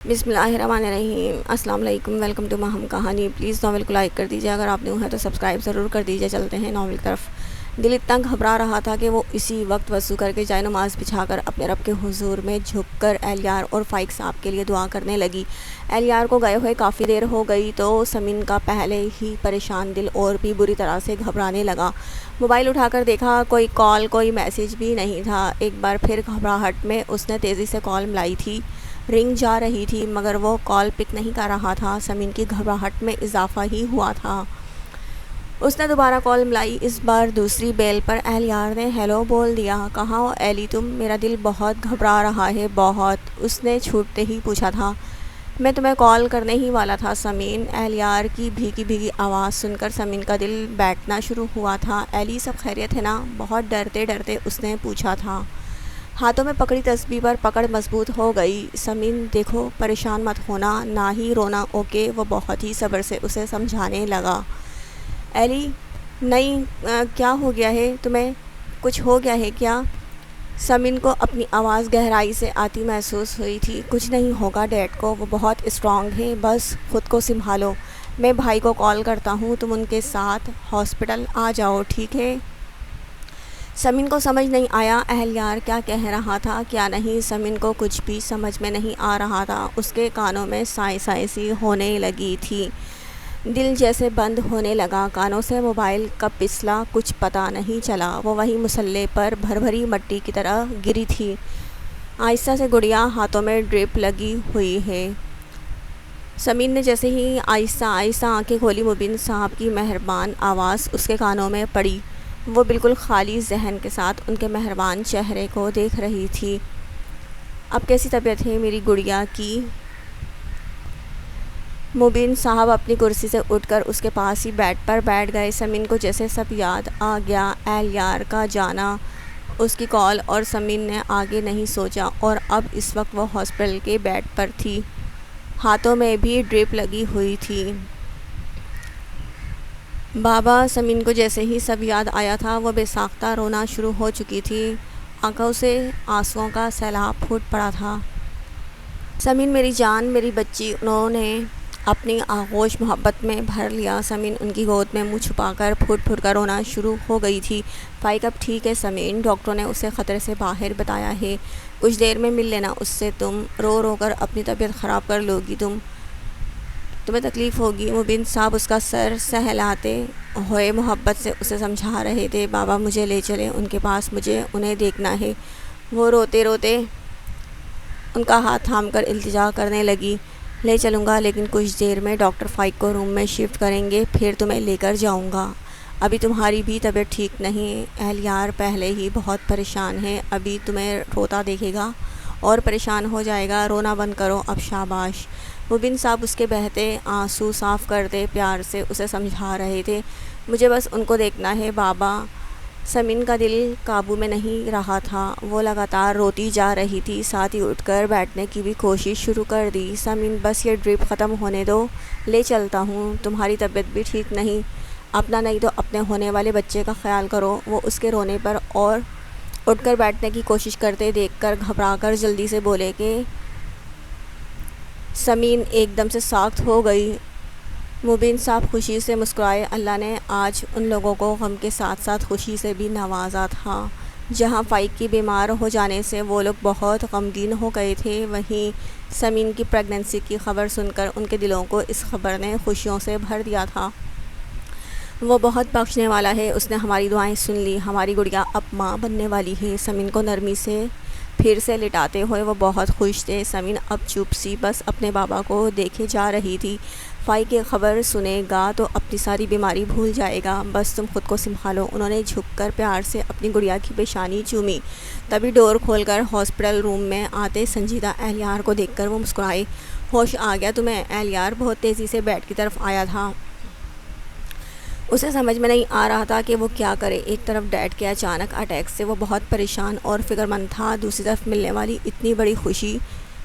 بسم اللہ الرحمن الرحیم۔ السلام علیکم، ویلکم ٹو ماہم کہانی۔ پلیز ناول کو لائک کر دیجیے، اگر آپ نیو ہیں تو سبسکرائب ضرور کر دیجیے۔ چلتے ہیں ناول کی طرف۔ دل اتنا گھبرا رہا تھا کہ وہ اسی وقت وضو کر کے جائے نماز بچھا کر اپنے رب کے حضور میں جھک کر اہلیار اور فائق صاحب کے لیے دعا کرنے لگی۔ اہلیار کو گئے ہوئے کافی دیر ہو گئی تو سمین کا پہلے ہی پریشان دل اور بھی بری طرح سے گھبرانے لگا۔ موبائل اٹھا کر دیکھا، کوئی کال کوئی میسیج بھی نہیں تھا۔ ایک بار پھر گھبراہٹ میں اس نے تیزی سے کال ملائی تھی۔ رنگ جا رہی تھی مگر وہ کال پک نہیں کر رہا تھا۔ سمین کی گھبراہٹ میں اضافہ ہی ہوا تھا۔ اس نے دوبارہ کال ملائی، اس بار دوسری بیل پر اہلیار نے ہیلو بول دیا۔ کہاں ہو ایلی تم؟ میرا دل بہت گھبرا رہا ہے، بہت، اس نے چھوٹتے ہی پوچھا تھا۔ میں تمہیں کال کرنے ہی والا تھا سمین۔ اہلیار کی بھیگی بھیگی آواز سن کر سمین کا دل بیٹھنا شروع ہوا تھا۔ ایلی سب خیریت ہے نا؟ بہت ڈرتے ڈرتے اس نے پوچھا تھا۔ ہاتھوں میں پکڑی تسبیح پر پکڑ مضبوط ہو گئی۔ سمین دیکھو، پریشان مت ہونا، نہ ہی رونا، اوکے؟ وہ بہت ہی صبر سے اسے سمجھانے لگا۔ ایلی نہیں، کیا ہو گیا ہے تمہیں؟ کچھ ہو گیا ہے کیا؟ سمین کو اپنی آواز گہرائی سے آتی محسوس ہوئی تھی۔ کچھ نہیں ہوگا ڈیڈ کو، وہ بہت اسٹرانگ ہیں، بس خود کو سنبھالو۔ میں بھائی کو کال کرتا ہوں، تم ان کے ساتھ ہاسپٹل آ جاؤ، ٹھیک ہے؟ سمین کو سمجھ نہیں آیا اہلیار کیا کہہ رہا تھا کیا نہیں۔ سمین کو کچھ بھی سمجھ میں نہیں آ رہا تھا۔ اس کے کانوں میں سائیں سائیں سی ہونے لگی تھی، دل جیسے بند ہونے لگا۔ کانوں سے موبائل کب پھسلا کچھ پتہ نہیں چلا۔ وہ وہی مسلح پر بھر بھری مٹی کی طرح گری تھی۔ آہستہ سے گڑیا، ہاتھوں میں ڈرپ لگی ہوئی ہے۔ سمین نے جیسے ہی آہستہ آہستہ آنکھیں کھولی، مبین صاحب کی مہربان آواز اس کے کانوں میں پڑی۔ وہ بالکل خالی ذہن کے ساتھ ان کے مہربان چہرے کو دیکھ رہی تھی۔ اب کیسی طبیعت ہے میری گڑیا کی؟ مبین صاحب اپنی کرسی سے اٹھ کر اس کے پاس ہی بیڈ پر بیٹھ گئے۔ سمین کو جیسے سب یاد آ گیا، اہلیار کا جانا، اس کی کال، اور سمین نے آگے نہیں سوچا اور اب اس وقت وہ ہاسپٹل کے بیڈ پر تھی، ہاتھوں میں بھی ڈرپ لگی ہوئی تھی۔ بابا، سمین کو جیسے ہی سب یاد آیا تھا وہ بے ساختہ رونا شروع ہو چکی تھی، آنکھوں سے آنسوؤں کا سیلاب پھوٹ پڑا تھا۔ سمین میری جان، میری بچی، انہوں نے اپنی آغوش محبت میں بھر لیا۔ سمین ان کی گود میں منہ چھپا کر پھوٹ پھوٹ کر رونا شروع ہو گئی تھی۔ فائق اب ٹھیک ہے سمین، ڈاکٹروں نے اسے خطرے سے باہر بتایا ہے، کچھ دیر میں مل لینا اس سے، تم رو رو کر اپنی طبیعت خراب کر لوگی، تمہیں تکلیف ہوگی۔ مبین صاحب اس کا سر سہلاتے ہوئے محبت سے اسے سمجھا رہے تھے۔ بابا مجھے لے چلیں ان کے پاس، مجھے انہیں دیکھنا ہے۔ وہ روتے روتے ان کا ہاتھ تھام کر التجا کرنے لگی۔ لے چلوں گا، لیکن کچھ دیر میں ڈاکٹر فائق کو روم میں شفٹ کریں گے، پھر تمہیں لے کر جاؤں گا۔ ابھی تمہاری بھی طبیعت ٹھیک نہیں، اہلیار پہلے ہی بہت پریشان ہے، ابھی تمہیں روتا دیکھے گا اور پریشان ہو جائے گا، رونا بند کرو اب، شاباش۔ مبین صاحب اس کے بہتے آنسو صاف کرتے پیار سے اسے سمجھا رہے تھے۔ مجھے بس ان کو دیکھنا ہے بابا۔ سمین کا دل قابو میں نہیں رہا تھا، وہ لگاتار روتی جا رہی تھی، ساتھ ہی اٹھ کر بیٹھنے کی بھی کوشش شروع کر دی۔ سمین بس یہ ڈرپ ختم ہونے دو، لے چلتا ہوں، تمہاری طبیعت بھی ٹھیک نہیں، اپنا نہیں تو اپنے ہونے والے بچے کا خیال کرو۔ وہ اس کے رونے پر اور اٹھ کر بیٹھنے کی کوشش کرتے دیکھ کر گھبرا کر جلدی سے بولے کہ سمین ایک دم سے ساخت ہو گئی۔ مبین صاحب خوشی سے مسکرائے، اللہ نے آج ان لوگوں کو غم کے ساتھ ساتھ خوشی سے بھی نوازا تھا۔ جہاں فائق کی بیمار ہو جانے سے وہ لوگ بہت غمگین ہو گئے تھے، وہیں سمین کی پریگننسی کی خبر سن کر ان کے دلوں کو اس خبر نے خوشیوں سے بھر دیا تھا۔ وہ بہت بخشنے والا ہے، اس نے ہماری دعائیں سن لی، ہماری گڑیا اب ماں بننے والی ہے۔ سمین کو نرمی سے پھر سے لٹاتے ہوئے وہ بہت خوش تھے۔ سمین اب چپ سی بس اپنے بابا کو دیکھے جا رہی تھی۔ فائق کی خبر سنے گا تو اپنی ساری بیماری بھول جائے گا، بس تم خود کو سنبھالو۔ انہوں نے جھک کر پیار سے اپنی گڑیا کی پیشانی چومی، تبھی ڈور کھول کر ہاسپٹل روم میں آتے سنجیدہ اہلیار کو دیکھ کر وہ مسکرائے۔ ہوش آ گیا تمہیں؟ اہلیار بہت تیزی سے بیڈ کی طرف آیا تھا۔ اسے سمجھ میں نہیں آ رہا تھا کہ وہ کیا کرے۔ ایک طرف ڈیڈ کے اچانک اٹیک سے وہ بہت پریشان اور فکر مند تھا، دوسری طرف ملنے والی اتنی بڑی خوشی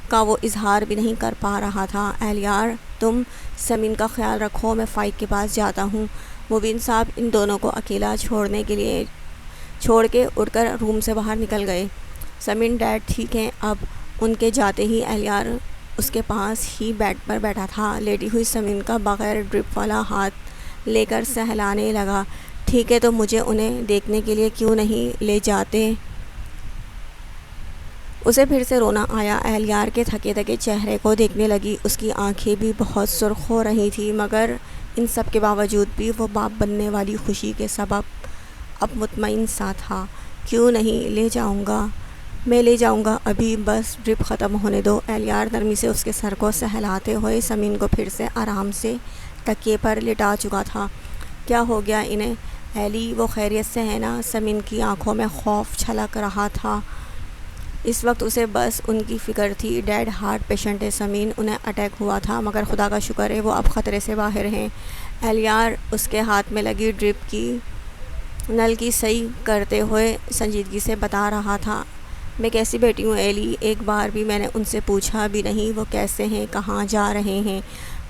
کا وہ اظہار بھی نہیں کر پا رہا تھا۔ اہلیار تم سمین کا خیال رکھو، میں فائق کے پاس جاتا ہوں۔ مبین صاحب ان دونوں کو اکیلا چھوڑ کے اٹھ کر روم سے باہر نکل گئے۔ سمین ڈیڈ ٹھیک ہیں اب؟ ان کے جاتے ہی اہلیار اس کے پاس ہی بیڈ پر بیٹھا تھا۔ لیٹی ہوئی سمین کا بغیر ڈرپ والا ہاتھ لے کر سہلانے لگا۔ ٹھیک ہے تو مجھے انہیں دیکھنے کے لیے کیوں نہیں لے جاتے؟ اسے پھر سے رونا آیا۔ اہلیار کے تھکے تھکے چہرے کو دیکھنے لگی۔ اس کی آنکھیں بھی بہت سرخ ہو رہی تھیں، مگر ان سب کے باوجود بھی وہ باپ بننے والی خوشی کے سبب اب مطمئن سا تھا۔ کیوں نہیں لے جاؤں گا؟ میں لے جاؤں گا، ابھی بس ڈرپ ختم ہونے دو۔ اہلیار نرمی سے اس کے سر کو سہلاتے ہوئے سمین کو پھر سے آرام سے تکیے پر لٹا چکا تھا۔ کیا ہو گیا انہیں؟ ایلی، وہ خیریت سے ہے نا؟ سمین کی آنکھوں میں خوف چھلک رہا تھا۔ اس وقت اسے بس ان کی فکر تھی۔ ڈیڈ ہارٹ پیشنٹ ہے سمین، انہیں اٹیک ہوا تھا، مگر خدا کا شکر ہے وہ اب خطرے سے باہر ہیں۔ اہلیار اس کے ہاتھ میں لگی ڈرپ کی نل کی صحیح کرتے ہوئے سنجیدگی سے بتا رہا تھا۔ میں کیسی بیٹی ہوں ایلی؟ ایک بار بھی میں نے ان سے پوچھا بھی نہیں وہ کیسے ہیں، کہاں جا رہے ہیں،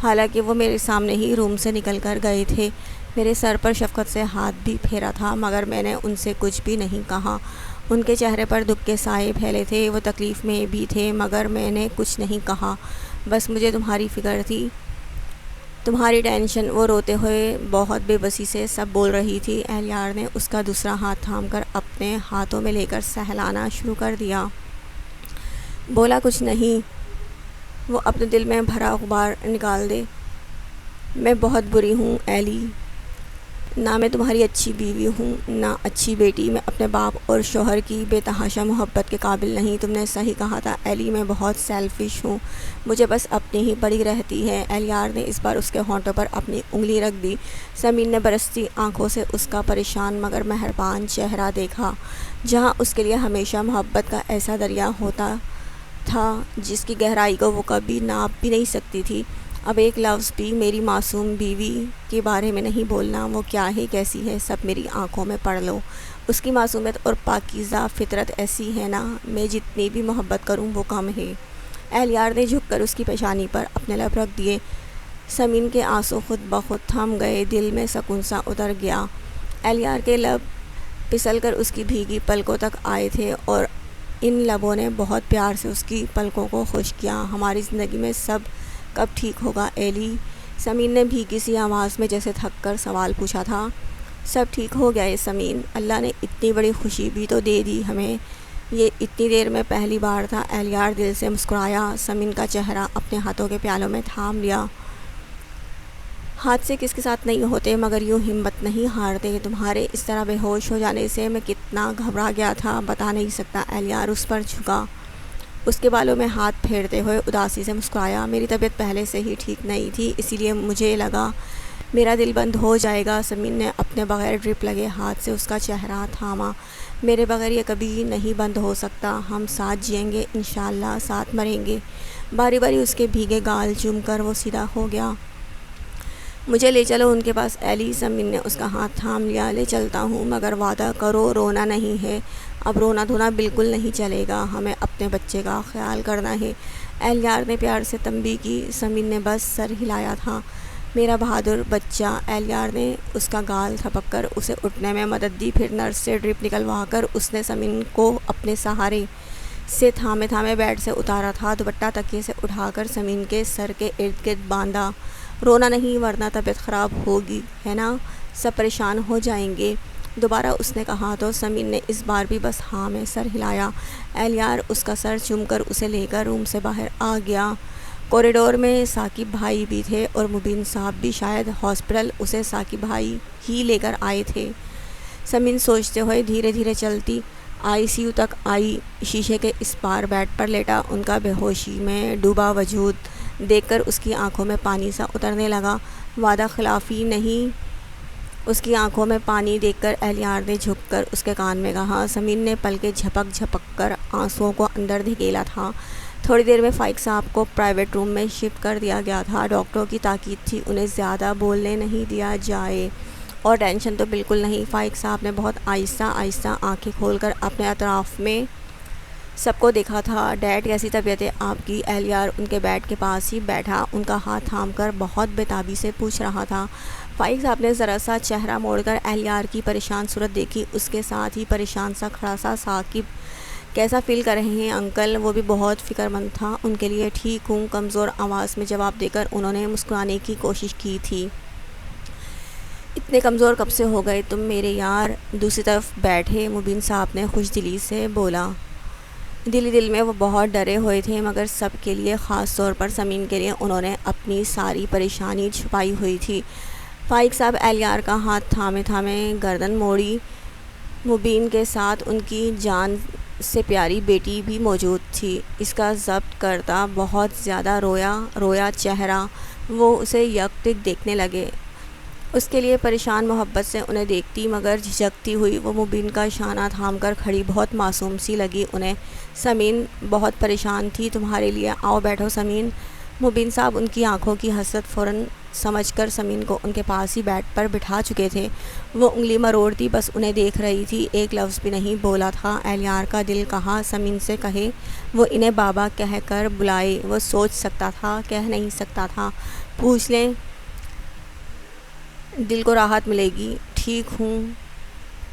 حالانکہ وہ میرے سامنے ہی روم سے نکل کر گئے تھے۔ میرے سر پر شفقت سے ہاتھ بھی پھیرا تھا، مگر میں نے ان سے کچھ بھی نہیں کہا۔ ان کے چہرے پر دکھ کے سائے پھیلے تھے، وہ تکلیف میں بھی تھے، مگر میں نے کچھ نہیں کہا۔ بس مجھے تمہاری فکر تھی، تمہاری ٹینشن۔ وہ روتے ہوئے بہت بے بسی سے سب بول رہی تھی۔ اہلیار نے اس کا دوسرا ہاتھ تھام کر اپنے ہاتھوں میں لے کر سہلانا شروع کر دیا۔ بولا کچھ نہیں، وہ اپنے دل میں بھرا غبار نکال دے۔ میں بہت بری ہوں ایلی، نہ میں تمہاری اچھی بیوی ہوں نہ اچھی بیٹی۔ میں اپنے باپ اور شوہر کی بے تحاشا محبت کے قابل نہیں۔ تم نے صحیح کہا تھا ایلی، میں بہت سیلفش ہوں، مجھے بس اپنی ہی پڑی رہتی ہے۔ اہلیار نے اس بار اس کے ہونٹوں پر اپنی انگلی رکھ دی۔ سمین نے برستی آنکھوں سے اس کا پریشان مگر مہربان چہرہ دیکھا، جہاں اس کے لیے ہمیشہ محبت کا ایسا دریا ہوتا تھا جس کی گہرائی کو وہ کبھی ناپ بھی نہیں سکتی تھی۔ اب ایک لفظ بھی میری معصوم بیوی کے بارے میں نہیں بولنا۔ وہ کیا ہے، کیسی ہے، سب میری آنکھوں میں پڑھ لو۔ اس کی معصومیت اور پاکیزہ فطرت ایسی ہے نا، میں جتنی بھی محبت کروں وہ کم ہے۔ اہلیار نے جھک کر اس کی پیشانی پر اپنے لب رکھ دیے۔ سمین کے آنسو خود بخود تھم گئے، دل میں سکون سا اتر گیا۔ اہلیار کے لب پھسل کر اس کی بھیگی پلکوں تک آئے تھے اور ان لبوں نے بہت پیار سے اس کی پلکوں کو خشک کیا۔ ہماری زندگی میں سب کب ٹھیک ہوگا ایلی؟ سمین نے بھیگی سی آواز میں جیسے تھک کر سوال پوچھا تھا۔ سب ٹھیک ہو گیا ہے سمین، اللہ نے اتنی بڑی خوشی بھی تو دے دی ہمیں، یہ اتنی دیر میں پہلی بار تھا۔ اہلیار دل سے مسکرایا، سمین کا چہرہ اپنے ہاتھوں کے پیالوں میں تھام لیا۔ حادثے کس کے ساتھ نہیں ہوتے، مگر یوں ہمت نہیں ہارتے۔ تمہارے اس طرح بے ہوش ہو جانے سے میں کتنا گھبرا گیا تھا بتا نہیں سکتا۔ اہلیار اس پر جھکا، اس کے بالوں میں ہاتھ پھیرتے ہوئے اداسی سے مسکرایا۔ میری طبیعت پہلے سے ہی ٹھیک نہیں تھی، اسی لیے مجھے لگا میرا دل بند ہو جائے گا۔ سمین نے اپنے بغیر ڈرپ لگے ہاتھ سے اس کا چہرہ تھاما۔ میرے بغیر یہ کبھی نہیں بند ہو سکتا، ہم ساتھ جئیں گے انشاءاللہ، ساتھ مریں گے۔ باری باری اس کے بھیگے گال چوم کر وہ سیدھا ہو گیا۔ مجھے لے چلو ان کے پاس ایلی، سمین نے اس کا ہاتھ تھام لیا۔ لے چلتا ہوں، مگر وعدہ کرو رونا نہیں ہے۔ اب رونا دھونا بالکل نہیں چلے گا، ہمیں اپنے بچے کا خیال کرنا ہے۔ اہلیار نے پیار سے تنبیہ کی۔ سمین نے بس سر ہلایا تھا۔ میرا بہادر بچہ۔ اہلیار نے اس کا گال تھپک کر اسے اٹھنے میں مدد دی، پھر نرس سے ڈرپ نکلوا کر اس نے سمین کو اپنے سہارے سے تھامے تھامے بیڈ سے اتارا تھا۔ دوپٹہ تکیے سے اٹھا کر سمین کے سر کے ارد گرد باندھا۔ رونا نہیں ورنہ طبیعت خراب ہوگی، ہے نا، سب پریشان ہو جائیں گے۔ دوبارہ اس نے کہا تو سمین نے اس بار بھی بس ہاں میں سر ہلایا۔ اہلیار اس کا سر چوم کر اسے لے کر روم سے باہر آ گیا۔ کوریڈور میں ثاقب بھائی بھی تھے اور مبین صاحب بھی، شاید ہاسپٹل اسے ثاقب بھائی ہی لے کر آئے تھے۔ سمین سوچتے ہوئے دھیرے دھیرے چلتی آئی سی یو تک آئی۔ شیشے کے اس پار بیڈ پر لیٹا ان کا بے ہوشی میں ڈوبا وجود دیکھ کر اس کی آنکھوں میں پانی سا اترنے لگا۔ وعدہ خلافی نہیں، اس کی آنکھوں میں پانی دیکھ کر اہلیار نے جھک کر اس کے کان میں کہا۔ سمین نے پلکیں جھپک جھپک کر آنسوؤں کو اندر دھکیلا تھا۔ تھوڑی دیر میں فائق صاحب کو پرائیویٹ روم میں شفٹ کر دیا گیا تھا۔ ڈاکٹروں کی تاکید تھی انہیں زیادہ بولنے نہیں دیا جائے، اور ٹینشن تو بالکل نہیں۔ فائق صاحب نے بہت آہستہ آہستہ آنکھیں کھول کر اپنے اطراف میں سب کو دیکھا تھا۔ ڈیڈ کیسی طبیعت ہے آپ کی؟ اہلیار ان کے بیڈ کے پاس ہی بیٹھا ان کا ہاتھ تھام کر بہت بےتابی سے پوچھ رہا تھا۔ فائق صاحب نے ذرا سا چہرہ موڑ کر اہلیار کی پریشان صورت دیکھی۔ اس کے ساتھ ہی پریشان سا کھڑا سا ثاقب کیسا فیل کر رہے ہیں انکل؟ وہ بھی بہت فکر مند تھا ان کے لیے۔ ٹھیک ہوں، کمزور آواز میں جواب دے کر انہوں نے مسکرانے کی کوشش کی تھی۔ اتنے کمزور کب سے ہو گئے تم میرے یار؟ دوسری طرف بیٹھے مبین صاحب نے خوش دلی سے بولا۔ دل میں وہ بہت ڈرے ہوئے تھے، مگر سب کے لیے، خاص طور پر سمین کے لیے انہوں نے اپنی ساری پریشانی چھپائی ہوئی تھی۔ فائق صاحب اہلیار کا ہاتھ تھامے گردن موڑی۔ مبین کے ساتھ ان کی جان سے پیاری بیٹی بھی موجود تھی۔ اس کا ضبط کرتا بہت زیادہ رویا چہرہ، وہ اسے یکٹک دیکھنے لگے۔ اس کے لیے پریشان محبت سے انہیں دیکھتی مگر جھجکتی ہوئی وہ مبین کا شانہ تھام کر کھڑی بہت معصوم سی لگی انہیں۔ سمین بہت پریشان تھی تمہارے لیے، آؤ بیٹھو سمین۔ مبین صاحب ان کی آنکھوں کی حسرت فوراً سمجھ کر سمین کو ان کے پاس ہی بیڈ پر بٹھا چکے تھے۔ وہ انگلی مروڑتی بس انہیں دیکھ رہی تھی، ایک لفظ بھی نہیں بولا تھا۔ اہلیار کا دل کہا سمین سے کہے، وہ انہیں بابا کہہ کر بلائے۔ وہ سوچ سکتا تھا، کہہ نہیں سکتا تھا۔ پوچھ لیں، دل کو راحت ملے گی۔ ٹھیک ہوں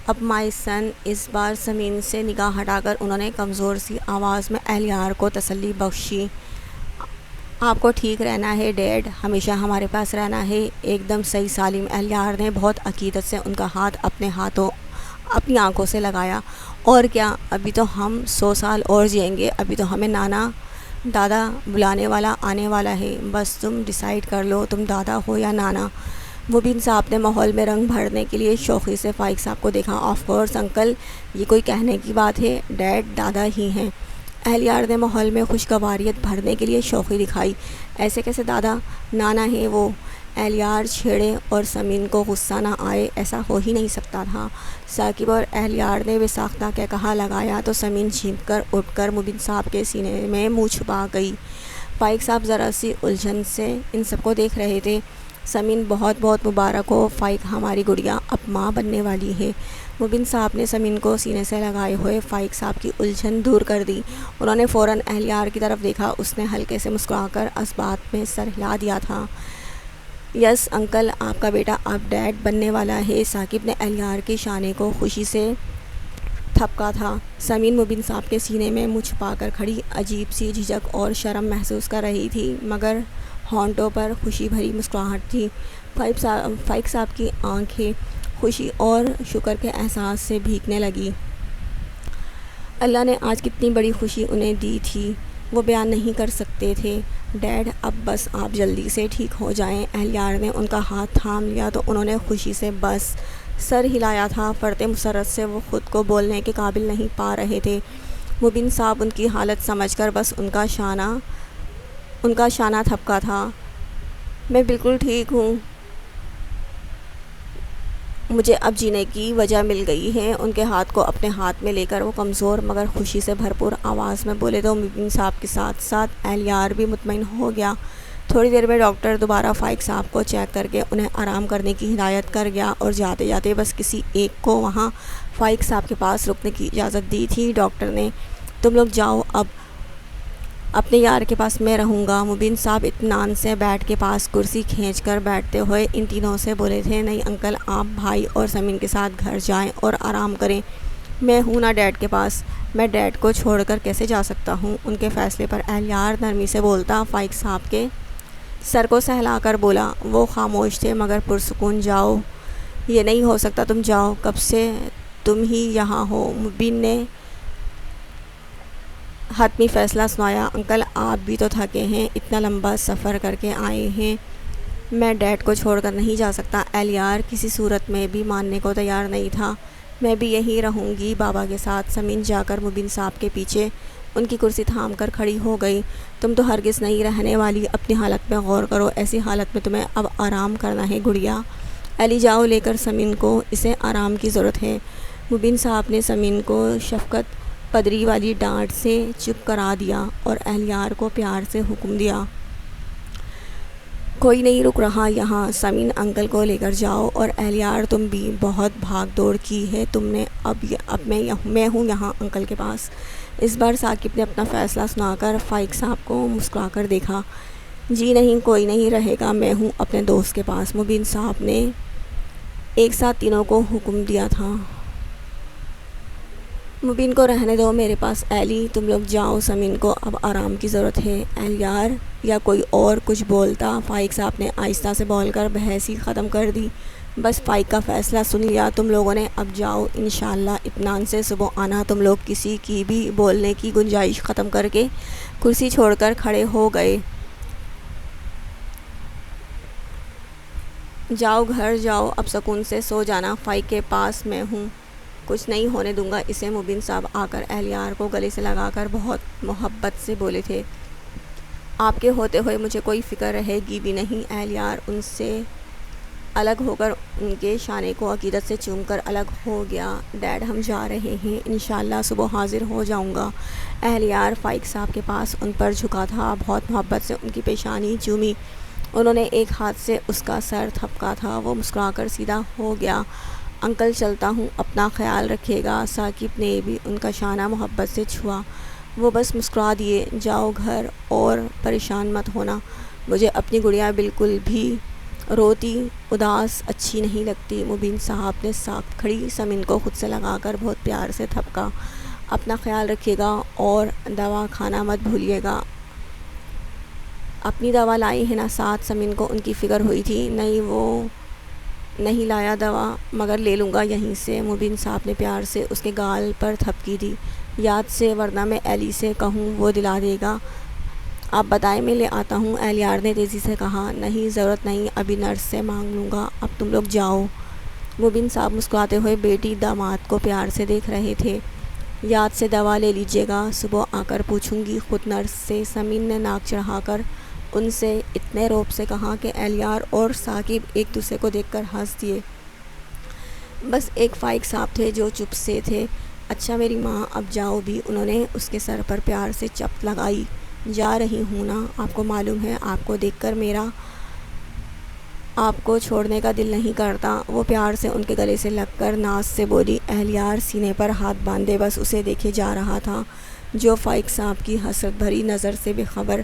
اب مائی سن۔ اس بار سمین سے نگاہ ہٹا کر انہوں نے کمزور سی آواز میں اہلیار کو تسلی بخشی۔ آپ کو ٹھیک رہنا ہے ڈیڈ، ہمیشہ ہمارے پاس رہنا ہے، ایک دم صحیح سالم۔ اہلیار نے بہت عقیدت سے ان کا ہاتھ اپنی آنکھوں سے لگایا۔ اور کیا، ابھی تو ہم 100 سال اور جئیں گے، ابھی تو ہمیں نانا دادا بلانے والا آنے والا ہے، بس تم ڈیسائیڈ کر لو تم دادا ہو یا نانا۔ مبین صاحب نے ماحول میں رنگ بھرنے کے لیے شوخی سے فائق صاحب کو دیکھا۔ آف کورس انکل، یہ کوئی کہنے کی بات ہے، ڈیڈ دادا ہی ہیں۔ اہلیار نے ماحول میں خوشگواریت بھرنے کے لیے شوخی دکھائی۔ ایسے کیسے دادا، نانا ہیں وہ۔ اہلیار چھیڑے اور سمین کو غصہ نہ آئے، ایسا ہو ہی نہیں سکتا تھا۔ ثاقب اور اہلیار نے بے ساختہ کہا لگایا تو سمین جھینک کر اٹھ کر مبین صاحب کے سینے میں منہ چھپا گئی۔ فائق صاحب ذرا سی الجھن سے ان سب کو دیکھ رہے تھے۔ سمین بہت بہت مبارک ہو فائق، ہماری گڑیا اب ماں بننے والی ہے۔ مبین صاحب نے سمین کو سینے سے لگائے ہوئے فائق صاحب کی الجھن دور کر دی۔ انہوں نے فوراً اہلیار کی طرف دیکھا، اس نے ہلکے سے مسکرا کر اسبات میں سر ہلا دیا تھا۔ یس انکل، آپ کا بیٹا اب ڈیڈ بننے والا ہے۔ ثاقب نے اہلیار کے شانے کو خوشی سے تھپکا تھا۔ سمین مبین صاحب کے سینے میں منہ چھپا کر کھڑی عجیب سی جھجک اور شرم محسوس کر رہی تھی، مگر ہونٹوں پر خوشی بھری مسکراہٹ تھی۔ فائق صاحب کی آنکھیں خوشی اور شکر کے احساس سے بھیگنے لگی۔ اللہ نے آج کتنی بڑی خوشی انہیں دی تھی، وہ بیان نہیں کر سکتے تھے۔ ڈیڈ اب بس آپ جلدی سے ٹھیک ہو جائیں۔ اہلیار نے ان کا ہاتھ تھام لیا تو انہوں نے خوشی سے بس سر ہلایا تھا۔ فرط مسرت سے وہ خود کو بولنے کے قابل نہیں پا رہے تھے۔ مبین صاحب ان کی حالت سمجھ کر بس ان کا شانہ تھپکا تھا۔ میں بالکل ٹھیک ہوں، مجھے اب جینے کی وجہ مل گئی ہے۔ ان کے ہاتھ کو اپنے ہاتھ میں لے کر وہ کمزور مگر خوشی سے بھرپور آواز میں بولے تو مبین صاحب کے ساتھ ساتھ اہلیار بھی مطمئن ہو گیا۔ تھوڑی دیر میں ڈاکٹر دوبارہ فائق صاحب کو چیک کر کے انہیں آرام کرنے کی ہدایت کر گیا اور جاتے جاتے بس کسی ایک کو وہاں فائق صاحب کے پاس رکنے کی اجازت دی تھی۔ ڈاکٹر نے، تم لوگ جاؤ، اب اپنے یار کے پاس میں رہوں گا۔ مبین صاحب اطمینان سے بیڈ کے پاس کرسی کھینچ کر بیٹھتے ہوئے ان تینوں سے بولے تھے، نہیں انکل، آپ بھائی اور سمین کے ساتھ گھر جائیں اور آرام کریں، میں ہوں نا ڈیڈ کے پاس، میں ڈیڈ کو چھوڑ کر کیسے جا سکتا ہوں۔ ان کے فیصلے پر اہلیار نرمی سے بولتا فائق صاحب کے سر کو سہلا کر بولا۔ وہ خاموش تھے مگر پرسکون۔ جاؤ، یہ نہیں ہو سکتا، تم جاؤ، کب سے تم ہی یہاں ہو۔ مبین نے حتمی فیصلہ سنایا، انکل آپ بھی تو تھکے ہیں، اتنا لمبا سفر کر کے آئے ہیں، میں ڈیڈ کو چھوڑ کر نہیں جا سکتا۔ اہلیار کسی صورت میں بھی ماننے کو تیار نہیں تھا۔ میں بھی یہیں رہوں گی بابا کے ساتھ۔ سمین جا کر مبین صاحب کے پیچھے ان کی کرسی تھام کر کھڑی ہو گئی۔ تم تو ہرگز نہیں رہنے والی، اپنی حالت میں غور کرو، ایسی حالت میں تمہیں اب آرام کرنا ہے گڑیا۔ علی جاؤ لے کر سمین کو، اسے آرام کی ضرورت ہے۔ مبین صاحب نے سمین کو شفقت پدری والی ڈانٹ سے چپ کرا دیا اور اہلیار کو پیار سے حکم دیا، کوئی نہیں رک رہا یہاں، سمین انکل کو لے کر جاؤ۔ اور اہلیار تم بھی بہت بھاگ دوڑ کی ہے تم نے، اب میں ہوں یہاں انکل کے پاس۔ اس بار ثاقب نے اپنا فیصلہ سنا کر فائق صاحب کو مسکرا کر دیکھا۔ جی نہیں، کوئی نہیں رہے گا، میں ہوں اپنے دوست کے پاس، مبین صاحب نے ایک ساتھ تینوں کو حکم دیا تھا۔ مبین کو رہنے دو میرے پاس ایلی، تم لوگ جاؤ، سمین کو اب آرام کی ضرورت ہے۔ اہلیار یا کوئی اور کچھ بولتا، فائق صاحب نے آہستہ سے بول کر بحث ہی ختم کر دی۔ بس فائق کا فیصلہ سن لیا تم لوگوں نے، اب جاؤ، انشاءاللہ اطمینان سے صبح آنا۔ تم لوگ کسی کی بھی بولنے کی گنجائش ختم کر کے کرسی چھوڑ کر کھڑے ہو گئے۔ جاؤ گھر جاؤ، اب سکون سے سو جانا، فائق کے پاس میں ہوں، کچھ نہیں ہونے دوں گا اسے۔ مبین صاحب آ کر اہلیار کو گلے سے لگا کر بہت محبت سے بولے تھے، آپ کے ہوتے ہوئے مجھے کوئی فکر رہے گی بھی نہیں۔ اہلیار ان سے الگ ہو کر ان کے شانے کو عقیدت سے چوم کر الگ ہو گیا۔ ڈیڈ ہم جا رہے ہیں، انشاءاللہ صبح حاضر ہو جاؤں گا۔ اہلیار فائق صاحب کے پاس ان پر جھکا تھا، بہت محبت سے ان کی پیشانی چومی، انہوں نے ایک ہاتھ سے اس کا سر تھپکا تھا، وہ مسکرا کر سیدھا ہو گیا۔ انکل چلتا ہوں، اپنا خیال رکھیے گا۔ ثاقب نے بھی ان کا شانہ محبت سے چھوا، وہ بس مسکرا دیے۔ جاؤ گھر اور پریشان مت ہونا، مجھے اپنی گڑیا بالکل بھی روتی اداس اچھی نہیں لگتی۔ مبین صاحب نے ساکت کھڑی سمین کو خود سے لگا کر بہت پیار سے تھپکا، اپنا خیال رکھیے گا اور دوا کھانا مت بھولیے گا۔ اپنی دوا لائی ہے نا ساتھ؟ سمین کو ان کی فکر ہوئی تھی۔ نہیں، وہ نہیں لایا دوا، مگر لے لوں گا یہیں سے۔ مبین صاحب نے پیار سے اس کے گال پر تھپکی دی، یاد سے، ورنہ میں ایلی سے کہوں وہ دلا دے گا۔ آپ بتائیں میں لے آتا ہوں، اہلیار نے تیزی سے کہا۔ نہیں ضرورت نہیں، ابھی نرس سے مانگ لوں گا، اب تم لوگ جاؤ۔ مبین صاحب مسکراتے ہوئے بیٹی داماد کو پیار سے دیکھ رہے تھے۔ یاد سے دوا لے لیجیے گا، صبح آ کر پوچھوں گی خود نرس سے۔ سمین نے ناک چڑھا کر ان سے اتنے رعب سے کہا کہ اہلیار اور ثاقب ایک دوسرے کو دیکھ کر ہنس دیے۔ بس ایک فائق صاحب تھے جو چپ سے تھے۔ اچھا میری ماں، اب جاؤ بھی، انہوں نے اس کے سر پر پیار سے چپت لگائی۔ جا رہی ہوں نا، آپ کو معلوم ہے آپ کو دیکھ کر میرا آپ کو چھوڑنے کا دل نہیں کرتا۔ وہ پیار سے ان کے گلے سے لگ کر ناز سے بولی۔ اہلیار سینے پر ہاتھ باندھے بس اسے دیکھے جا رہا تھا، جو فائق صاحب کی حسرت بھری نظر سے بے خبر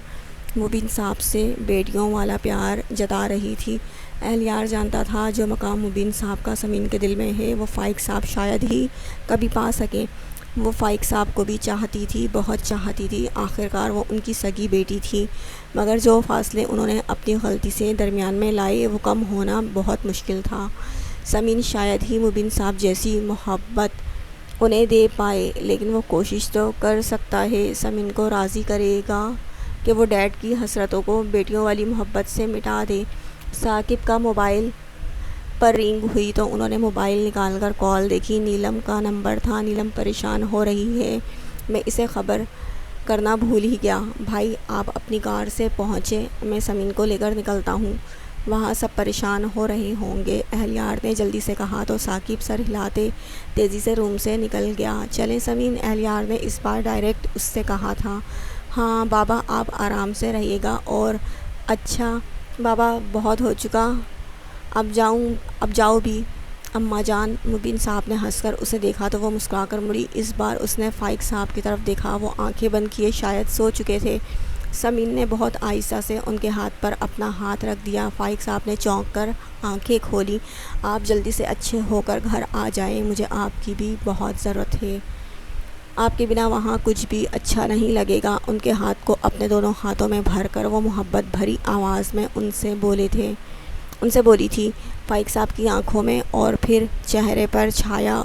مبین صاحب سے بیٹیوں والا پیار جتا رہی تھی۔ اہلیار جانتا تھا جو مقام مبین صاحب کا سمین کے دل میں ہے وہ فائق صاحب شاید ہی کبھی پا سکیں۔ وہ فائق صاحب کو بھی چاہتی تھی، بہت چاہتی تھی، آخرکار وہ ان کی سگی بیٹی تھی، مگر جو فاصلے انہوں نے اپنی غلطی سے درمیان میں لائے وہ کم ہونا بہت مشکل تھا۔ سمین شاید ہی مبین صاحب جیسی محبت انہیں دے پائے، لیکن وہ کوشش تو کر سکتا ہے، سمین کو راضی کرے گا کہ وہ ڈیڈ کی حسرتوں کو بیٹیوں والی محبت سے مٹا دے۔ ثاقب کا موبائل پر رنگ ہوئی تو انہوں نے موبائل نکال کر کال دیکھی، نیلم کا نمبر تھا۔ نیلم پریشان ہو رہی ہے، میں اسے خبر کرنا بھول ہی گیا۔ بھائی آپ اپنی کار سے پہنچے، میں سمین کو لے کر نکلتا ہوں، وہاں سب پریشان ہو رہے ہوں گے، اہلیار نے جلدی سے کہا تو ثاقب سر ہلاتے تیزی سے روم سے نکل گیا۔ چلیں سمین، اہلیار نے اس بار ڈائریکٹ اس سے کہا تھا۔ ہاں بابا، آپ آرام سے رہیے گا اور اچھا بابا بہت ہو چکا، اب جاؤ بھی اماں جان۔ مبین صاحب نے ہنس کر اسے دیکھا تو وہ مسکرا کر مڑی، اس بار اس نے فائق صاحب کی طرف دیکھا، وہ آنکھیں بند کیے شاید سو چکے تھے۔ سمین نے بہت آہستہ سے ان کے ہاتھ پر اپنا ہاتھ رکھ دیا۔ فائق صاحب نے چونک کر آنکھیں کھولی۔ آپ جلدی سے اچھے ہو کر گھر آ جائیں، مجھے آپ کی بھی بہت ضرورت ہے، آپ کے بنا وہاں کچھ بھی اچھا نہیں لگے گا۔ ان کے ہاتھ کو اپنے دونوں ہاتھوں میں بھر کر وہ محبت بھری آواز میں ان سے بولی تھی۔ فائق صاحب کی آنکھوں میں اور پھر چہرے پر چھایا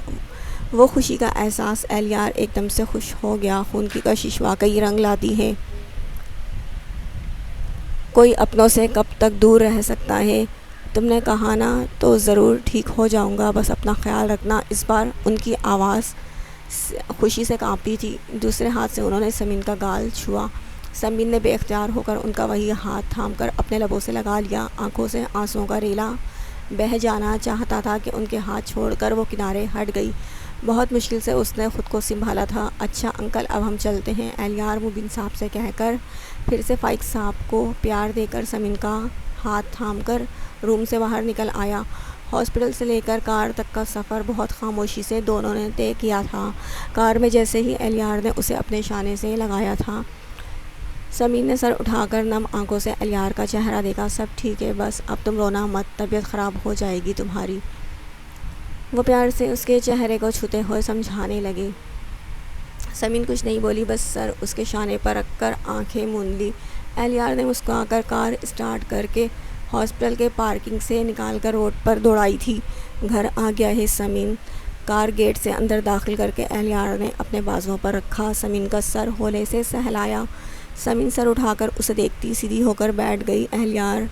وہ خوشی کا احساس۔ اہلیار ایک دم سے خوش ہو گیا، خون کی کشش واقعی رنگ لاتی ہے، کوئی اپنوں سے کب تک دور رہ سکتا ہے؟ تم نے کہا نا تو ضرور ٹھیک ہو جاؤں گا، بس اپنا خیال رکھنا۔ اس بار ان کی آواز خوشی سے کانپتی تھی۔ دوسرے ہاتھ سے انہوں نے سمین کا گال چھوا۔ سمین نے بے اختیار ہو کر ان کا وہی ہاتھ تھام کر اپنے لبوں سے لگا لیا، آنکھوں سے آنسوؤں کا ریلا بہہ جانا چاہتا تھا کہ ان کے ہاتھ چھوڑ کر وہ کنارے ہٹ گئی۔ بہت مشکل سے اس نے خود کو سنبھالا تھا۔ اچھا انکل، اب ہم چلتے ہیں، اہلیار مبین صاحب سے کہہ کر پھر سے فائق صاحب کو پیار دے کر سمین کا ہاتھ تھام کر روم سے باہر نکل آیا۔ ہاسپٹل سے لے کر کار تک کا سفر بہت خاموشی سے دونوں نے طے کیا تھا۔ کار میں جیسے ہی اہلیار نے اسے اپنے شانے سے لگایا تھا، سمین نے سر اٹھا کر نم آنکھوں سے اہلیار کا چہرہ دیکھا۔ سب ٹھیک ہے، بس اب تم رونا مت، طبیعت خراب ہو جائے گی تمہاری، وہ پیار سے اس کے چہرے کو چھوتے ہوئے سمجھانے لگے۔ سمین کچھ نہیں بولی، بس سر اس کے شانے پر رکھ کر آنکھیں موند لی۔ اہلیار نے مسکرا کر کار اسٹارٹ کر کے ہاسپٹل کے پارکنگ سے نکال کر روڈ پر دوڑائی تھی۔ گھر آ گیا ہے سمین، کار گیٹ سے اندر داخل کر کے اہلیار نے اپنے بازوؤں پر رکھا، سمین کا سر ہولے سے سہلایا۔ سمین سر اٹھا کر اسے دیکھتی سیدھی ہو کر بیٹھ گئی۔ اہلیار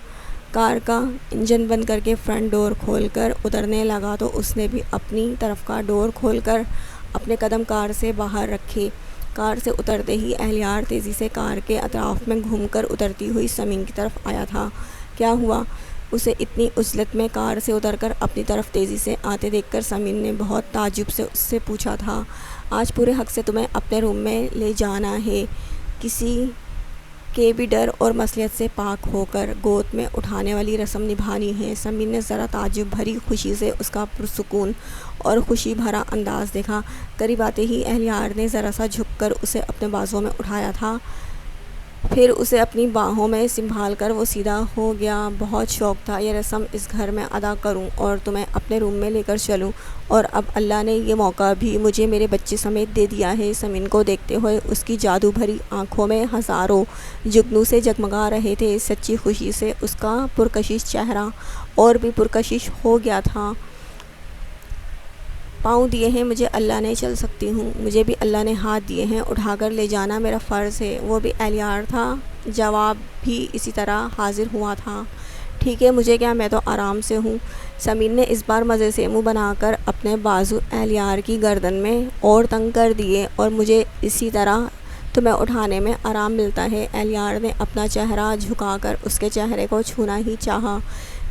کار کا انجن بند کر کے فرنٹ ڈور کھول کر اترنے لگا تو اس نے بھی اپنی طرف کا ڈور کھول کر اپنے قدم کار سے باہر رکھے۔ کار سے اترتے ہی اہلیار تیزی سے کار کے اطراف میں گھوم کر اترتی ہوئی سمین کی طرف آیا تھا۔ کیا ہوا؟ اسے اتنی عجلت میں کار سے اتر کر اپنی طرف تیزی سے آتے دیکھ کر سمین نے بہت تعجب سے اس سے پوچھا تھا، آج پورے حق سے تمہیں اپنے روم میں لے جانا ہے، کسی کے بھی ڈر اور مصلحت سے پاک ہو کر گود میں اٹھانے والی رسم نبھانی ہے۔ سمین نے ذرا تعجب بھری خوشی سے اس کا پرسکون اور خوشی بھرا انداز دیکھا۔ قریب آتے ہی اہلیار نے ذرا سا جھک کر اسے اپنے بازوؤں میں اٹھایا تھا، پھر اسے اپنی باہوں میں سنبھال کر وہ سیدھا ہو گیا۔ بہت شوق تھا یہ رسم اس گھر میں ادا کروں اور تمہیں اپنے روم میں لے کر چلوں، اور اب اللہ نے یہ موقع بھی مجھے میرے بچے سمیت دے دیا ہے۔ سمین کو دیکھتے ہوئے اس کی جادو بھری آنکھوں میں ہزاروں جگنو سے جگمگا رہے تھے۔ سچی خوشی سے اس کا پرکشش چہرہ اور بھی پرکشش ہو گیا تھا۔ پاؤں دیے ہیں مجھے اللہ نے، چل سکتی ہوں، مجھے بھی اللہ نے ہاتھ دیے ہیں، اٹھا کر لے جانا میرا فرض ہے۔ وہ بھی اہلیار تھا، جواب بھی اسی طرح حاضر ہوا تھا، ٹھیک ہے مجھے کیا، میں تو آرام سے ہوں۔ سمین نے اس بار مزے سے منہ بنا کر اپنے بازو اہلیار کی گردن میں اور تنگ کر دیے، اور مجھے اسی طرح تمہیں اٹھانے میں آرام ملتا ہے۔ اہلیار نے اپنا چہرہ جھکا کر اس کے چہرے کو چھونا ہی چاہا،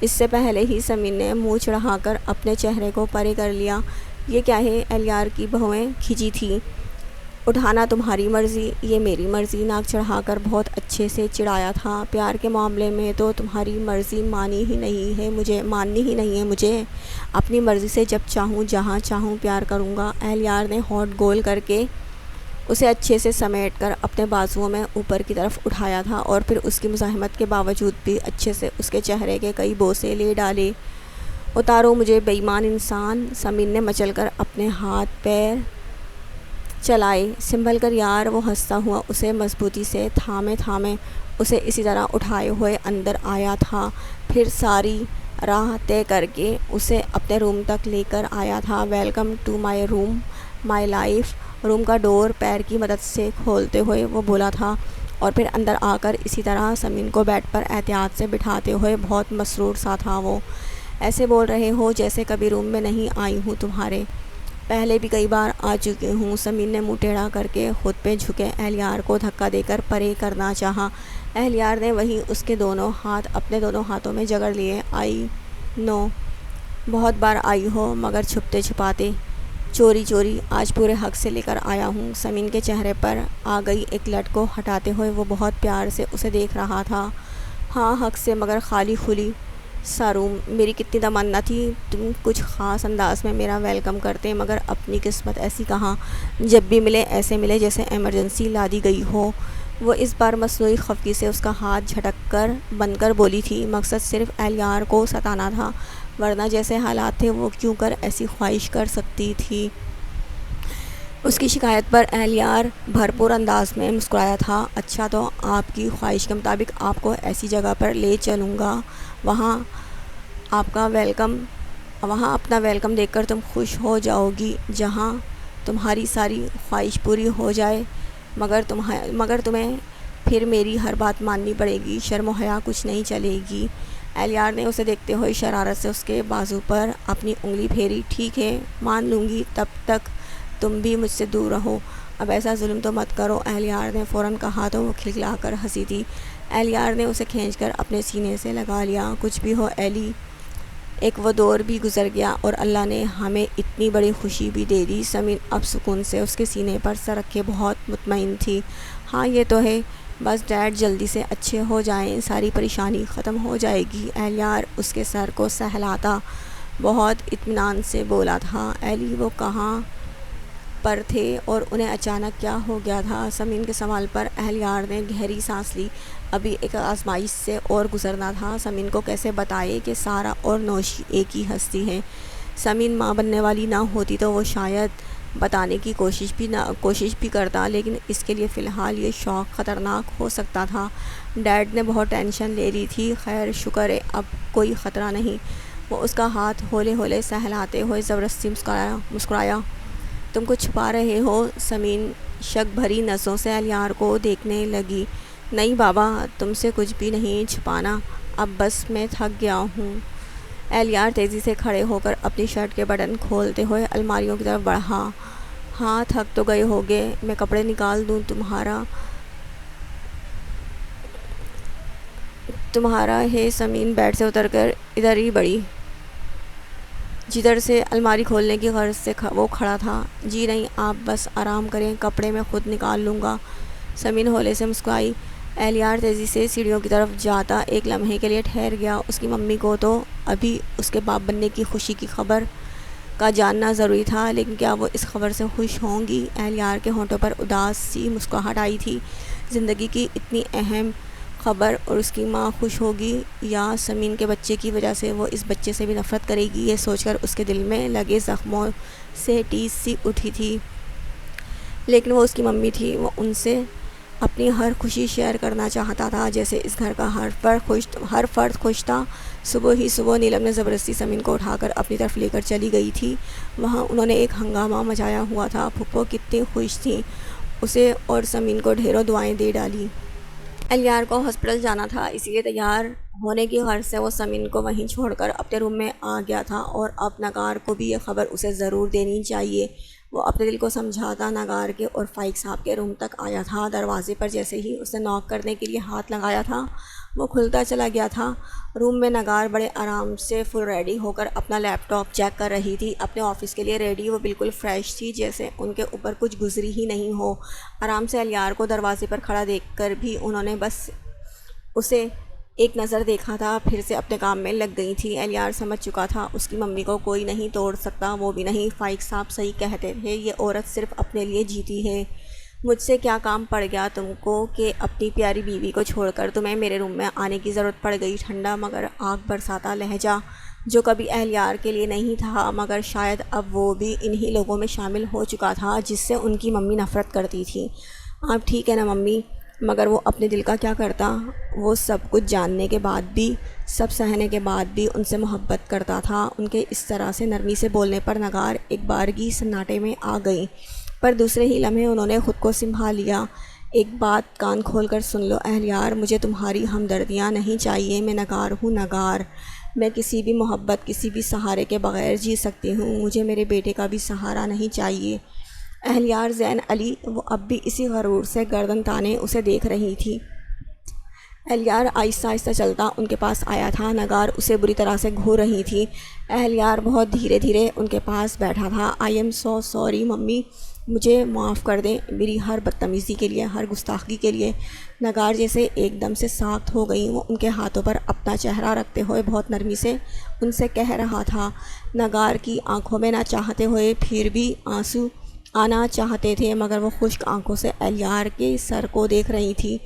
اس سے پہلے ہی سمین نے منہ چڑھا کر اپنے چہرے کو پرے کر لیا۔ یہ کیا ہے؟ اہلیار کی بھویں کھچی تھیں۔ اٹھانا تمہاری مرضی، یہ میری مرضی، ناک چڑھا کر بہت اچھے سے چڑھایا تھا۔ پیار کے معاملے میں تو تمہاری مرضی ماننی ہی نہیں ہے مجھے، اپنی مرضی سے جب چاہوں جہاں چاہوں پیار کروں گا۔ اہلیار نے ہونٹ گول کر کے اسے اچھے سے سمیٹ کر اپنے بازوؤں میں اوپر کی طرف اٹھایا تھا، اور پھر اس کی مزاحمت کے باوجود بھی اچھے سے اس کے چہرے کے کئی بوسے لے ڈالے۔ اتارو مجھے بے ایمان انسان، سمین نے مچل کر اپنے ہاتھ پیر چلائے۔ سنبھل کر یار، وہ ہنستا ہوا اسے مضبوطی سے تھامے اسے اسی طرح اٹھائے ہوئے اندر آیا تھا، پھر ساری راہ طے کر کے اسے اپنے روم تک لے کر آیا تھا۔ Welcome to my room my life, room کا ڈور پیر کی مدد سے کھولتے ہوئے وہ بولا تھا، اور پھر اندر آ کر اسی طرح سمین کو بیڈ پر احتیاط سے بٹھاتے ہوئے بہت مسرور سا تھا وہ۔ ایسے بول رہے ہو جیسے کبھی روم میں نہیں آئی ہوں تمہارے، پہلے بھی کئی بار آ چکی ہوں۔ سمین نے منہ ٹیڑھا کر کے خود پہ جھکے اہلیار کو دھکا دے کر پرے کرنا چاہا۔ اہلیار نے وہیں اس کے دونوں ہاتھ اپنے دونوں ہاتھوں میں جگڑ لیے۔ آئی نو، بہت بار آئی ہو، مگر چھپتے چھپاتے، چوری چوری، آج پورے حق سے لے کر آیا ہوں۔ سمین کے چہرے پر آ گئی ایک لٹ کو ہٹاتے ہوئے وہ بہت پیار سے اسے دیکھ رہا تھا۔ ہاں حق سے، مگر خالی خلی سا روم، میری کتنی تمنا تھی تم کچھ خاص انداز میں میرا ویلکم کرتے، مگر اپنی قسمت ایسی کہاں، جب بھی ملے ایسے ملے جیسے ایمرجنسی لا دی گئی ہو۔ وہ اس بار مصنوعی خفگی سے اس کا ہاتھ جھٹک کر بند کر بولی تھی، مقصد صرف اہلیار کو ستانا تھا، ورنہ جیسے حالات تھے وہ کیوں کر ایسی خواہش کر سکتی تھی۔ اس کی شکایت پر اہلیار بھرپور انداز میں مسکرایا تھا۔ اچھا تو آپ کی خواہش کے مطابق آپ کو ایسی جگہ پر لے چلوں گا، وہاں اپنا ویلکم دیکھ کر تم خوش ہو جاؤ گی، جہاں تمہاری ساری خواہش پوری ہو جائے، مگر تمہیں پھر میری ہر بات ماننی پڑے گی، شرم و حیا کچھ نہیں چلے گی۔ اہلیار نے اسے دیکھتے ہوئے شرارت سے اس کے بازو پر اپنی انگلی پھیری۔ ٹھیک ہے، مان لوں گی، تب تک تم بھی مجھ سے دور رہو، اب ایسا ظلم تو مت کرو، اہلیار نے فوراً کہا تو وہ کھلکھلا کر ہنسی تھی۔ اہلیار نے اسے کھینچ کر اپنے سینے سے لگا لیا۔ کچھ بھی ہو ایلی، ایک وہ دور بھی گزر گیا اور اللہ نے ہمیں اتنی بڑی خوشی بھی دے دی۔ سمین اب سکون سے اس کے سینے پر سر رکھے بہت مطمئن تھی۔ ہاں یہ تو ہے، بس ڈیڈ جلدی سے اچھے ہو جائیں، ساری پریشانی ختم ہو جائے گی۔ اہلیار اس کے سر کو سہلاتا بہت اطمینان سے بولا تھا۔ ایلی وہ کہاں پر تھے اور انہیں اچانک کیا ہو گیا تھا؟ سمین کے سوال پر اہلیار نے گہری سانس لی۔ ابھی ایک آزمائش سے اور گزرنا تھا، سمین کو کیسے بتائے کہ سارا اور نوشی ایک ہی ہستی ہے۔ سمین ماں بننے والی نہ ہوتی تو وہ شاید بتانے کی کوشش بھی کرتا، لیکن اس کے لیے فی الحال یہ شوق خطرناک ہو سکتا تھا۔ ڈیڈ نے بہت ٹینشن لے لی تھی۔ خیر شکر ہے اب کوئی خطرہ نہیں۔ وہ اس کا ہاتھ ہولے ہولے سہلاتے ہوئے زبردستی مسکرایا۔ تم کچھ چھپا رہے ہو؟ سمین شک بھری نظروں سے الیار کو دیکھنے لگی۔ نہیں بابا، تم سے کچھ بھی نہیں چھپانا، اب بس میں تھک گیا ہوں۔ الیار تیزی سے کھڑے ہو کر اپنی شرٹ کے بٹن کھولتے ہوئے الماریوں کی طرف بڑھا۔ ہاں تھک تو گئے ہوگے، میں کپڑے نکال دوں تمہارا ہے۔ سمین بیڈ سے اتر کر ادھر ہی بڑھی جدھر سے الماری کھولنے کی غرض سے وہ کھڑا تھا۔ جی نہیں، آپ بس آرام کریں، کپڑے میں خود نکال لوں گا۔ سمین ہولے سے مسکرائی۔ الیار تیزی سے سیڑھیوں کی طرف جاتا ایک لمحے کے لیے ٹھہر گیا۔ اس کی ممی کو تو ابھی اس کے باپ بننے کی خوشی کی خبر کا جاننا ضروری تھا، لیکن کیا وہ اس خبر سے خوش ہوں گی؟ الیار کے ہونٹوں پر اداس سی مسکراہٹ آئی تھی۔ زندگی کی اتنی اہم خبر اور اس کی ماں خوش ہوگی، یا سمین کے بچے کی وجہ سے وہ اس بچے سے بھی نفرت کرے گی؟ یہ سوچ کر اس کے دل میں لگے زخموں سے ٹیس سی اٹھی تھی۔ لیکن وہ اس کی ممی تھی، وہ ان سے اپنی ہر خوشی شیئر کرنا چاہتا تھا، جیسے اس گھر کا ہر فرد خوش تھا۔ صبح نیلم نے زبردستی سمین کو اٹھا کر اپنی طرف لے کر چلی گئی تھی۔ وہاں انہوں نے ایک ہنگامہ مچایا ہوا تھا۔ پھپھو کتنی خوش تھیں، اسے اور سمین کو ڈھیروں دعائیں دے ڈالی۔ الیار کو ہاسپٹل جانا تھا، اسی لیے تیار ہونے کی غرض سے وہ سمین کو وہیں چھوڑ کر اپنے روم میں آ گیا تھا، اور اب نگار کو بھی یہ خبر اسے ضرور دینی چاہیے۔ وہ اپنے دل کو سمجھاتا نگار کے اور فائق صاحب کے روم تک آیا تھا۔ دروازے پر جیسے ہی اس نے ناک کرنے کے لیے ہاتھ لگایا تھا، وہ کھلتا چلا گیا تھا۔ روم میں نگار بڑے آرام سے فل ریڈی ہو کر اپنا لیپ ٹاپ چیک کر رہی تھی، اپنے آفس کے لیے ریڈی۔ وہ بالکل فریش تھی، جیسے ان کے اوپر کچھ گزری ہی نہیں ہو۔ آرام سے الیار کو دروازے پر کھڑا دیکھ کر بھی انہوں نے بس اسے ایک نظر دیکھا تھا، پھر سے اپنے کام میں لگ گئی تھی۔ الیار سمجھ چکا تھا اس کی ممی کو کوئی نہیں توڑ سکتا، وہ بھی نہیں۔ فائق صاحب صحیح کہتے تھے، یہ عورت صرف اپنے لیے جیتی ہے۔ مجھ سے کیا کام پڑ گیا تم کو کہ اپنی پیاری بیوی کو چھوڑ کر تمہیں میرے روم میں آنے کی ضرورت پڑ گئی؟ ٹھنڈا مگر آگ برساتا لہجہ جو کبھی الیار کے لیے نہیں تھا، مگر شاید اب وہ بھی انہی لوگوں میں شامل ہو چکا تھا جس سے ان کی ممی نفرت کرتی تھی۔ آپ ٹھیک ہے نا ممی؟ مگر وہ اپنے دل کا کیا کرتا؟ وہ سب کچھ جاننے کے بعد بھی، سب سہنے کے بعد بھی ان سے محبت کرتا تھا۔ ان کے اس طرح سے نرمی سے بولنے پر نگار ایک بارگی سناٹے میں آ گئی، پر دوسرے ہی لمحے انہوں نے خود کو سنبھال لیا۔ ایک بات کان کھول کر سن لو الیار، مجھے تمہاری ہمدردیاں نہیں چاہیے۔ میں نگار ہوں، نگار۔ میں کسی بھی محبت، کسی بھی سہارے کے بغیر جی سکتی ہوں۔ مجھے میرے بیٹے کا بھی سہارا نہیں چاہیے۔ الیار زین علی، وہ اب بھی اسی غرور سے گردن تانے اسے دیکھ رہی تھی۔ الیار آہستہ آہستہ چلتا ان کے پاس آیا تھا۔ نگار اسے بری طرح سے گھور رہی تھی۔ الیار بہت دھیرے دھیرے ان کے پاس بیٹھا تھا۔ I am so sorry mummy, مجھے معاف کر دیں میری ہر بدتمیزی کے لیے، ہر گستاخی کے لیے۔ نگار جیسے ایک دم سے ساخت ہو گئی۔ وہ ان کے ہاتھوں پر اپنا چہرہ رکھتے ہوئے بہت نرمی سے ان سے کہہ رہا تھا۔ نگار کی آنکھوں میں نہ چاہتے ہوئے پھر بھی آنسو آنا چاہتے تھے، مگر وہ خشک آنکھوں سے الیار کے سر کو دیکھ رہی تھی۔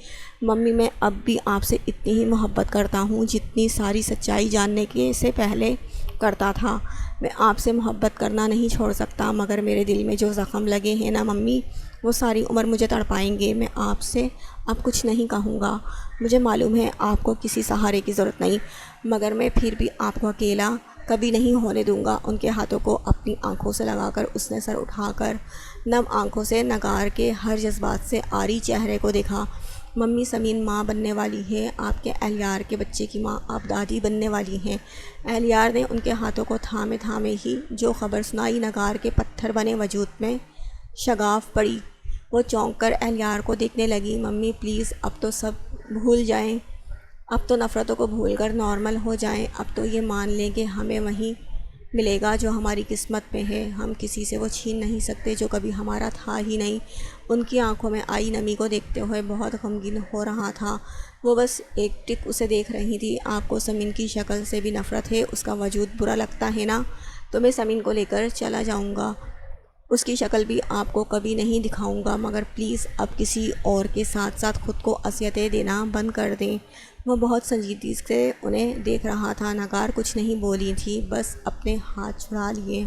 ممی، میں اب بھی آپ سے اتنی ہی محبت کرتا ہوں جتنی ساری سچائی جاننے کے سے پہلے کرتا تھا۔ میں آپ سے محبت کرنا نہیں چھوڑ سکتا، مگر میرے دل میں جو زخم لگے ہیں نا ممی، وہ ساری عمر مجھے تڑپائیں گے۔ میں آپ سے اب کچھ نہیں کہوں گا۔ مجھے معلوم ہے آپ کو کسی سہارے کی ضرورت نہیں، مگر میں پھر بھی آپ کو اکیلا کبھی نہیں ہونے دوں گا۔ ان کے ہاتھوں کو اپنی آنکھوں سے لگا کر اس نے سر اٹھا کر نم آنکھوں سے نگار کے ہر جذبات سے عاری چہرے کو دیکھا۔ ممی، سمین ماں بننے والی ہے، آپ کے الیار کے بچے کی ماں آپ دادی بننے والی ہیں۔ الیار نے ان کے ہاتھوں کو تھامے تھامے ہی جو خبر سنائی، نگار کے پتھر بنے وجود میں شگاف پڑی۔ وہ چونک کر الیار کو دیکھنے لگی۔ ممی پلیز، اب تو سب بھول جائیں، اب تو نفرتوں کو بھول کر نارمل ہو جائیں۔ اب تو یہ مان لیں کہ ہمیں وہی ملے گا جو ہماری قسمت میں ہے، ہم کسی سے وہ چھین نہیں سکتے جو کبھی ہمارا تھا ہی نہیں۔ ان کی آنکھوں میں آئی نمی کو دیکھتے ہوئے بہت غمگین ہو رہا تھا۔ وہ بس ایک ٹک اسے دیکھ رہی تھی۔ آپ کو سمین کی شکل سے بھی نفرت ہے، اس کا وجود برا لگتا ہے نا؟ تو میں سمین کو لے کر چلا جاؤں گا، اس کی شکل بھی آپ کو کبھی نہیں دکھاؤں گا، مگر پلیز اب کسی اور کے ساتھ ساتھ خود کو اذیتیں دینا بند کر دیں۔ وہ بہت سنجیدگی سے انہیں دیکھ رہا تھا۔ نگار کچھ نہیں بولی تھی، بس اپنے ہاتھ چھڑا لیے